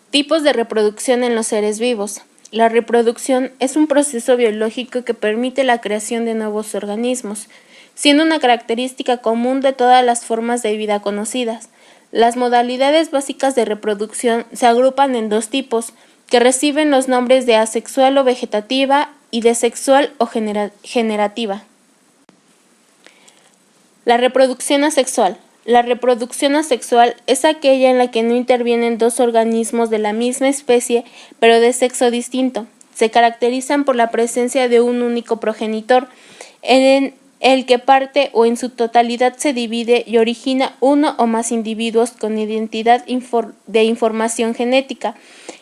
Tipos de reproducción en los seres vivos. La reproducción es un proceso biológico que permite la creación de nuevos organismos, siendo una característica común de todas las formas de vida conocidas. Las modalidades básicas de reproducción se agrupan en dos tipos, que reciben los nombres de asexual o vegetativa y de sexual o generativa. La reproducción asexual. La reproducción asexual es aquella en la que no intervienen dos organismos de la misma especie, pero de sexo distinto. Se caracterizan por la presencia de un único progenitor, en el que parte o en su totalidad se divide y origina uno o más individuos con identidad de información genética.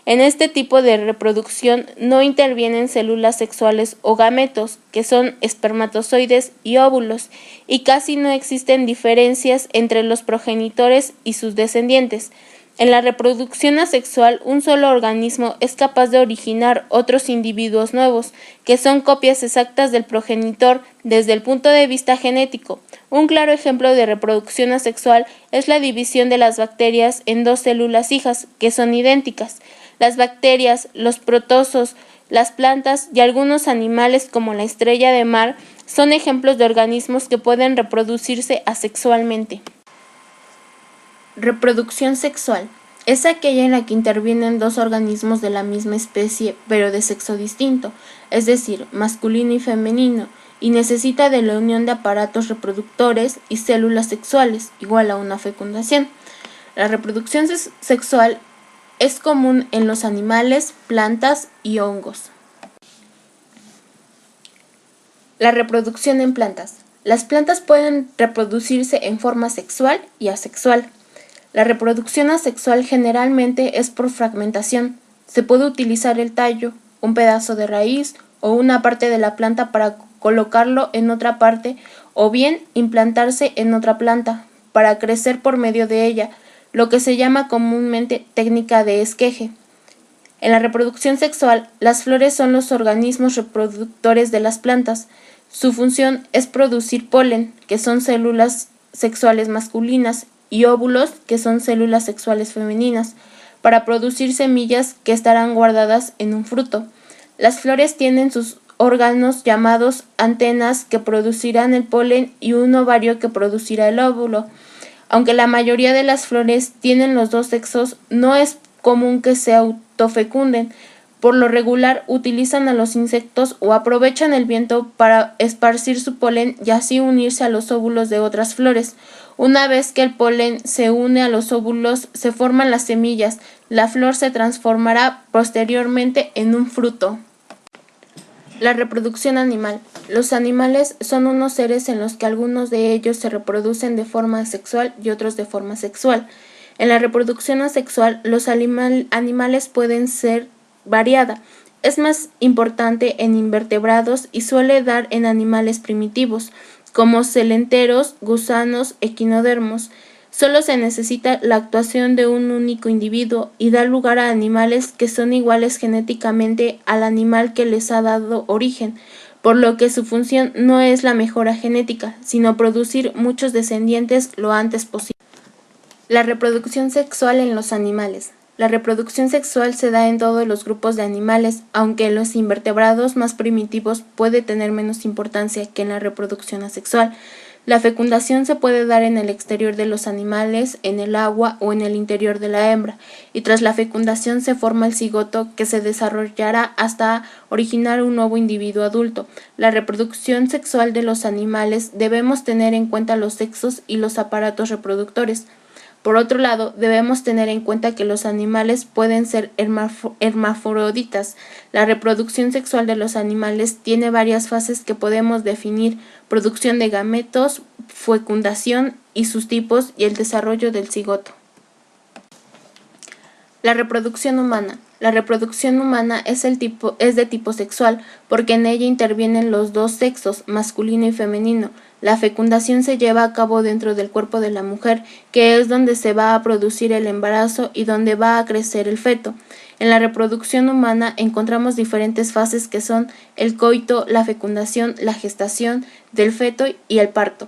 En este tipo de reproducción no intervienen células sexuales o gametos, que son espermatozoides y óvulos, y casi no existen diferencias entre los progenitores y sus descendientes. En la reproducción asexual, un solo organismo es capaz de originar otros individuos nuevos, que son copias exactas del progenitor desde el punto de vista genético. Un claro ejemplo de reproducción asexual es la división de las bacterias en dos células hijas, que son idénticas. Las bacterias, los protozoos, las plantas y algunos animales como la estrella de mar son ejemplos de organismos que pueden reproducirse asexualmente. Reproducción sexual es aquella en la que intervienen dos organismos de la misma especie pero de sexo distinto, es decir, masculino y femenino, y necesita de la unión de aparatos reproductores y células sexuales, igual a una fecundación. La reproducción sexual es común en los animales, plantas y hongos. La reproducción en plantas. Las plantas pueden reproducirse en forma sexual y asexual. La reproducción asexual generalmente es por fragmentación. Se puede utilizar el tallo, un pedazo de raíz o una parte de la planta para colocarlo en otra parte o bien implantarse en otra planta para crecer por medio de ella, lo que se llama comúnmente técnica de esqueje. En la reproducción sexual, las flores son los organismos reproductores de las plantas. Su función es producir polen, que son células sexuales masculinas, y óvulos, que son células sexuales femeninas, para producir semillas que estarán guardadas en un fruto. Las flores tienen sus órganos llamados antenas que producirán el polen y un ovario que producirá el óvulo. Aunque la mayoría de las flores tienen los dos sexos, no es común que se autofecunden. Por lo regular utilizan a los insectos o aprovechan el viento para esparcir su polen y así unirse a los óvulos de otras flores. Una vez que el polen se une a los óvulos, se forman las semillas. La flor se transformará posteriormente en un fruto. La reproducción animal. Los animales son unos seres en los que algunos de ellos se reproducen de forma asexual y otros de forma sexual. En la reproducción asexual, los animales pueden ser variada. Es más importante en invertebrados y suele dar en animales primitivos, como celenteros, gusanos, equinodermos. Solo se necesita la actuación de un único individuo y da lugar a animales que son iguales genéticamente al animal que les ha dado origen, por lo que su función no es la mejora genética, sino producir muchos descendientes lo antes posible. La reproducción sexual en los animales. La reproducción sexual se da en todos los grupos de animales, aunque en los invertebrados más primitivos puede tener menos importancia que en la reproducción asexual. La fecundación se puede dar en el exterior de los animales, en el agua o en el interior de la hembra, y tras la fecundación se forma el cigoto que se desarrollará hasta originar un nuevo individuo adulto. La reproducción sexual de los animales debemos tener en cuenta los sexos y los aparatos reproductores. Por otro lado, debemos tener en cuenta que los animales pueden ser hermafroditas. La reproducción sexual de los animales tiene varias fases que podemos definir: producción de gametos, fecundación y sus tipos, y el desarrollo del cigoto. La reproducción humana. La reproducción humana es de tipo sexual, porque en ella intervienen los dos sexos, masculino y femenino. La fecundación se lleva a cabo dentro del cuerpo de la mujer, que es donde se va a producir el embarazo y donde va a crecer el feto. En la reproducción humana encontramos diferentes fases que son el coito, la fecundación, la gestación del feto y el parto.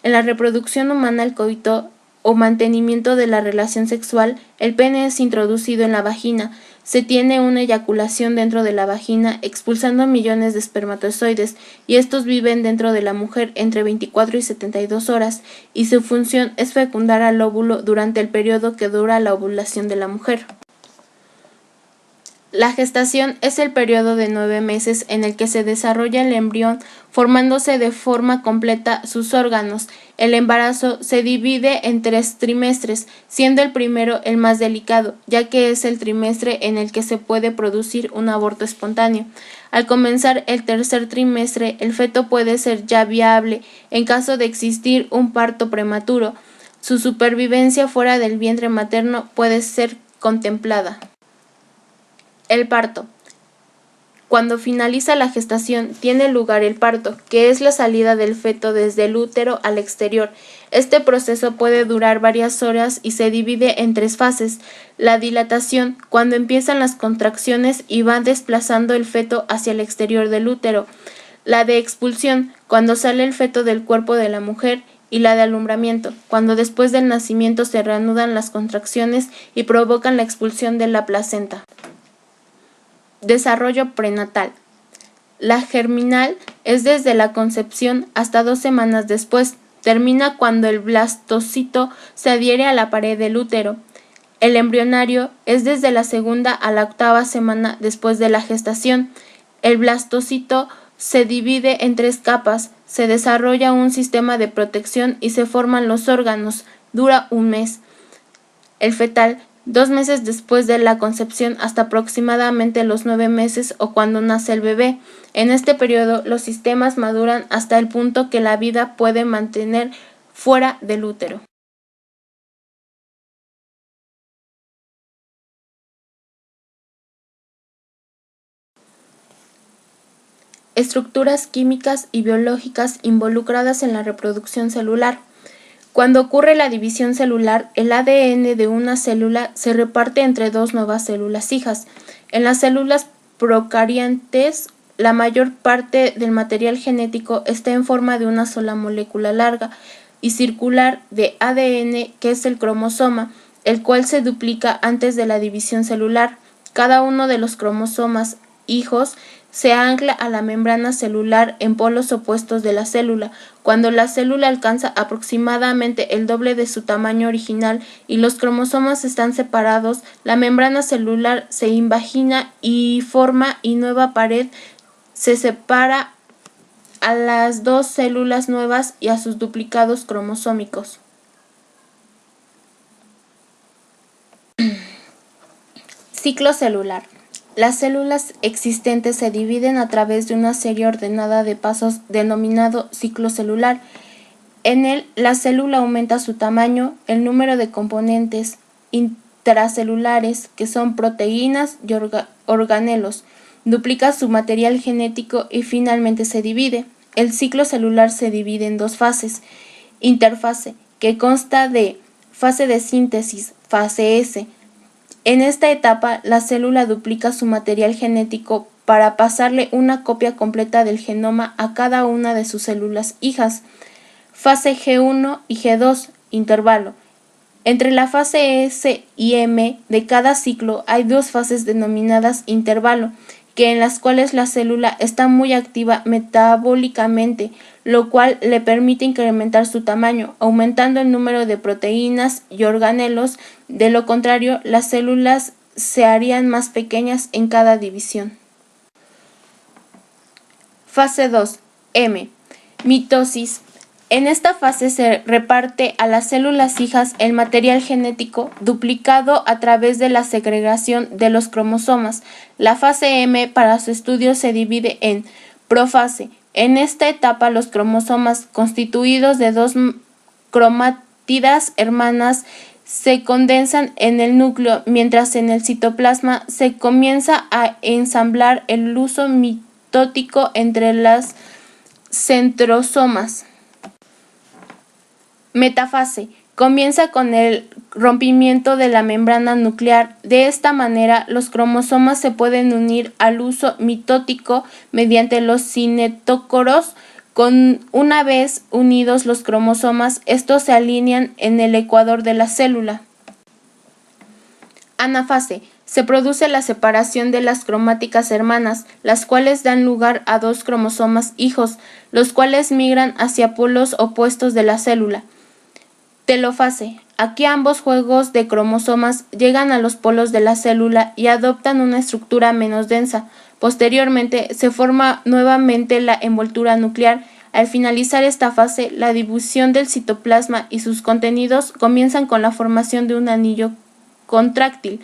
En la reproducción humana el coito o mantenimiento de la relación sexual, el pene es introducido en la vagina. Se tiene una eyaculación dentro de la vagina, expulsando millones de espermatozoides, y estos viven dentro de la mujer entre 24 y 72 horas, y su función es fecundar al óvulo durante el periodo que dura la ovulación de la mujer. La gestación es el periodo de 9 meses en el que se desarrolla el embrión, formándose de forma completa sus órganos. El embarazo se divide en 3 trimestres, siendo el primero el más delicado, ya que es el trimestre en el que se puede producir un aborto espontáneo. Al comenzar el tercer trimestre, el feto puede ser ya viable en caso de existir un parto prematuro. Su supervivencia fuera del vientre materno puede ser contemplada. El parto. Cuando finaliza la gestación, tiene lugar el parto, que es la salida del feto desde el útero al exterior. Este proceso puede durar varias horas y se divide en 3 fases. La dilatación, cuando empiezan las contracciones y van desplazando el feto hacia el exterior del útero. La de expulsión, cuando sale el feto del cuerpo de la mujer. Y la de alumbramiento, cuando después del nacimiento se reanudan las contracciones y provocan la expulsión de la placenta. Desarrollo prenatal. La germinal es desde la concepción hasta 2 semanas después. Termina cuando el blastocito se adhiere a la pared del útero. El embrionario es desde la 2ª a la 8ª semana después de la gestación. El blastocito se divide en 3 capas. Se desarrolla un sistema de protección y se forman los órganos. Dura 1 mes. El fetal 2 meses después de la concepción hasta aproximadamente los 9 meses o cuando nace el bebé. En este periodo los sistemas maduran hasta el punto que la vida puede mantener fuera del útero. Estructuras químicas y biológicas involucradas en la reproducción celular. Cuando ocurre la división celular, el ADN de una célula se reparte entre 2 nuevas células hijas. En las células procariantes, la mayor parte del material genético está en forma de una sola molécula larga y circular de ADN, que es el cromosoma, el cual se duplica antes de la división celular. Cada uno de los cromosomas hijos se ancla a la membrana celular en polos opuestos de la célula. Cuando la célula alcanza aproximadamente el doble de su tamaño original y los cromosomas están separados, la membrana celular se invagina y forma y nueva pared se separa a las 2 células nuevas y a sus duplicados cromosómicos. Ciclo celular. Las células existentes se dividen a través de una serie ordenada de pasos denominado ciclo celular. En él, la célula aumenta su tamaño, el número de componentes intracelulares, que son proteínas y organelos, duplica su material genético y finalmente se divide. El ciclo celular se divide en 2 fases. Interfase, que consta de fase de síntesis, fase S. En esta etapa, la célula duplica su material genético para pasarle una copia completa del genoma a cada una de sus células hijas. Fase G1 y G2, intervalo. Entre la fase S y M de cada ciclo hay 2 fases denominadas intervalo, que en las cuales la célula está muy activa metabólicamente, lo cual le permite incrementar su tamaño, aumentando el número de proteínas y organelos. De lo contrario, las células se harían más pequeñas en cada división. Fase 2. M. Mitosis. En esta fase se reparte a las células hijas el material genético duplicado a través de la segregación de los cromosomas. La fase M para su estudio se divide en profase. En esta etapa los cromosomas constituidos de 2 cromátidas hermanas se condensan en el núcleo, mientras en el citoplasma se comienza a ensamblar el uso mitótico entre las centrosomas. Metafase. Comienza con el rompimiento de la membrana nuclear. De esta manera, los cromosomas se pueden unir al uso mitótico mediante los cinetocoros Una vez unidos los cromosomas, estos se alinean en el ecuador de la célula. Anafase. Se produce la separación de las cromáticas hermanas, las cuales dan lugar a dos cromosomas hijos, los cuales migran hacia polos opuestos de la célula. Telofase. Aquí ambos juegos de cromosomas llegan a los polos de la célula y adoptan una estructura menos densa. Posteriormente, se forma nuevamente la envoltura nuclear. Al finalizar esta fase, la división del citoplasma y sus contenidos comienzan con la formación de un anillo contráctil.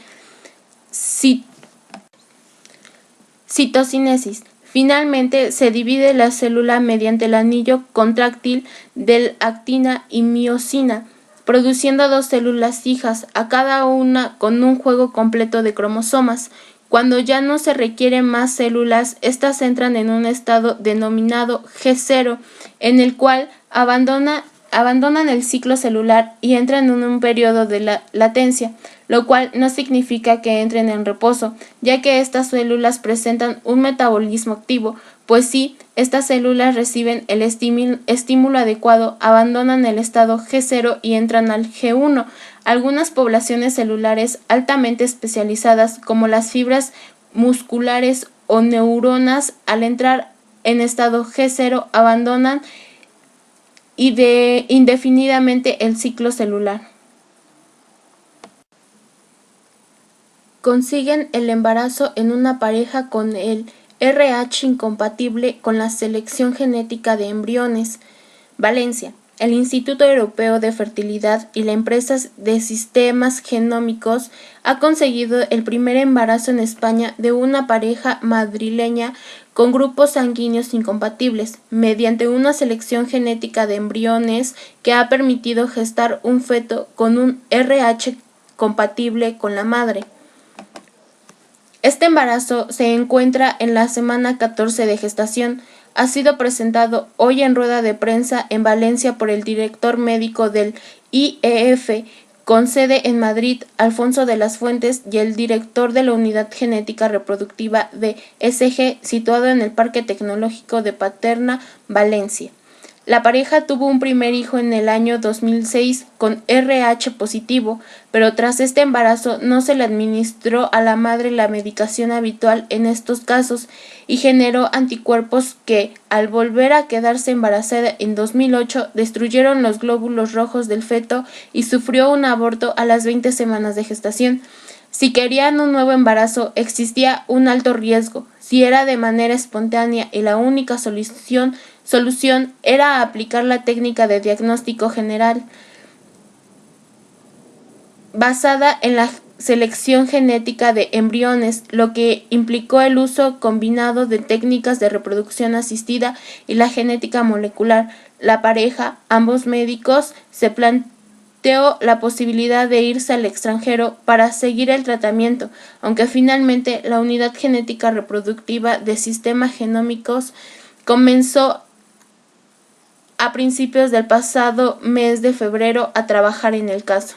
Citocinesis. Finalmente, se divide la célula mediante el anillo contráctil de actina y miosina, produciendo dos células hijas, a cada una con un juego completo de cromosomas. Cuando ya no se requieren más células, estas entran en un estado denominado G0, en el cual abandonan el ciclo celular y entran en un periodo de latencia, lo cual no significa que entren en reposo, ya que estas células presentan un metabolismo activo, pues si estas células reciben el estímulo adecuado, abandonan el estado G0 y entran al G1. Algunas poblaciones celulares altamente especializadas, como las fibras musculares o neuronas, al entrar en estado G0 abandonan indefinidamente el ciclo celular. Consiguen el embarazo en una pareja con el RH incompatible con la selección genética de embriones. Valencia. El Instituto Europeo de Fertilidad y la empresa de sistemas genómicos ha conseguido el primer embarazo en España de una pareja madrileña con grupos sanguíneos incompatibles, mediante una selección genética de embriones que ha permitido gestar un feto con un RH compatible con la madre. Este embarazo se encuentra en la semana 14 de gestación. Ha sido presentado hoy en rueda de prensa en Valencia por el director médico del IEF, con sede en Madrid, Alfonso de las Fuentes, y el director de la Unidad Genética Reproductiva de SG, situado en el Parque Tecnológico de Paterna, Valencia. La pareja tuvo un primer hijo en el año 2006 con RH positivo, pero tras este embarazo no se le administró a la madre la medicación habitual en estos casos y generó anticuerpos que, al volver a quedarse embarazada en 2008, destruyeron los glóbulos rojos del feto y sufrió un aborto a las 20 semanas de gestación. Si querían un nuevo embarazo, existía un alto riesgo. Si era de manera espontánea y la única solución era aplicar la técnica de diagnóstico general basada en la selección genética de embriones, lo que implicó el uso combinado de técnicas de reproducción asistida y la genética molecular. La pareja, ambos médicos, se planteó la posibilidad de irse al extranjero para seguir el tratamiento, aunque finalmente la Unidad Genética Reproductiva de Sistemas Genómicos comenzó a principios del pasado mes de febrero a trabajar en el caso.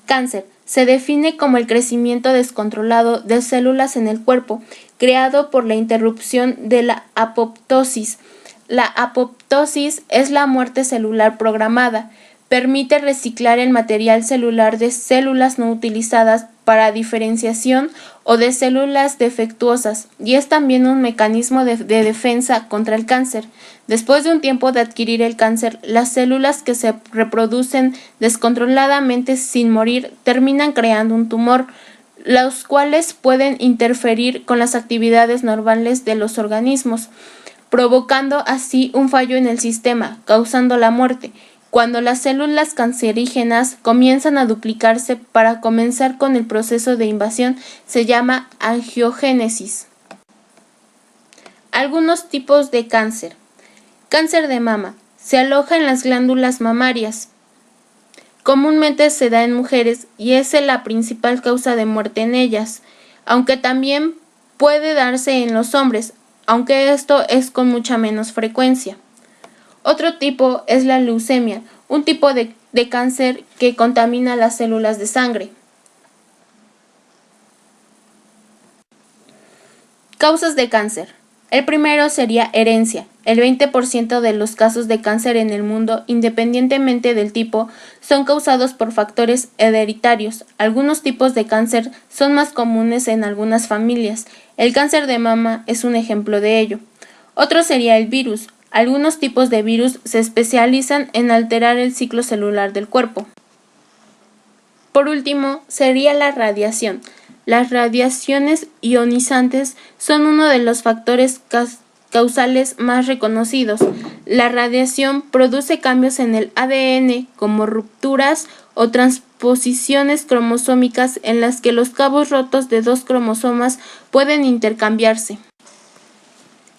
Cáncer. Se define como el crecimiento descontrolado de células en el cuerpo, creado por la interrupción de la apoptosis. La apoptosis es la muerte celular programada. Permite reciclar el material celular de células no utilizadas para diferenciación o de células defectuosas, y es también un mecanismo de defensa contra el cáncer. Después de un tiempo de adquirir el cáncer, las células que se reproducen descontroladamente sin morir terminan creando un tumor, los cuales pueden interferir con las actividades normales de los organismos, provocando así un fallo en el sistema, causando la muerte. Cuando las células cancerígenas comienzan a duplicarse para comenzar con el proceso de invasión, se llama angiogénesis. Algunos tipos de cáncer. Cáncer de mama. Se aloja en las glándulas mamarias. Comúnmente se da en mujeres y es la principal causa de muerte en ellas, aunque también puede darse en los hombres, aunque esto es con mucha menos frecuencia. Otro tipo es la leucemia, un tipo de de cáncer que contamina las células de sangre. Causas de cáncer. El primero sería herencia. El 20% de los casos de cáncer en el mundo, independientemente del tipo, son causados por factores hereditarios. Algunos tipos de cáncer son más comunes en algunas familias. El cáncer de mama es un ejemplo de ello. Otro sería el virus. Algunos tipos de virus se especializan en alterar el ciclo celular del cuerpo. Por último, sería la radiación. Las radiaciones ionizantes son uno de los factores causales más reconocidos. La radiación produce cambios en el ADN, como rupturas o transposiciones cromosómicas en las que los cabos rotos de dos cromosomas pueden intercambiarse.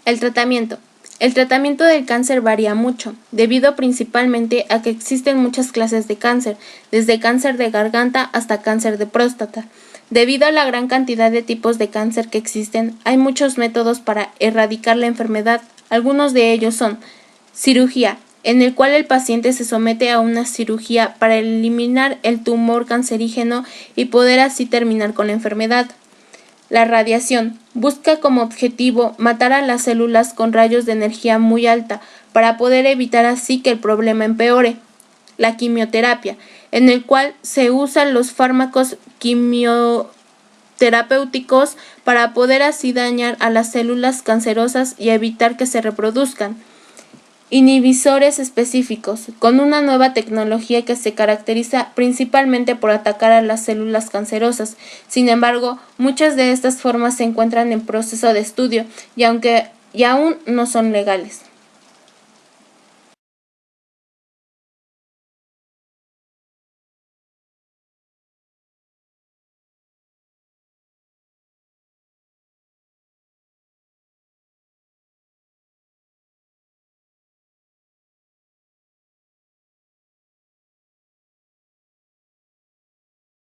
El tratamiento. El tratamiento del cáncer varía mucho, debido principalmente a que existen muchas clases de cáncer, desde cáncer de garganta hasta cáncer de próstata. Debido a la gran cantidad de tipos de cáncer que existen, hay muchos métodos para erradicar la enfermedad. Algunos de ellos son cirugía, en el cual el paciente se somete a una cirugía para eliminar el tumor cancerígeno y poder así terminar con la enfermedad. La radiación busca como objetivo matar a las células con rayos de energía muy alta para poder evitar así que el problema empeore. La quimioterapia, en el cual se usan los fármacos quimioterapéuticos para poder así dañar a las células cancerosas y evitar que se reproduzcan. Inhibidores específicos, con una nueva tecnología que se caracteriza principalmente por atacar a las células cancerosas. Sin embargo, muchas de estas formas se encuentran en proceso de estudio y aún no son legales.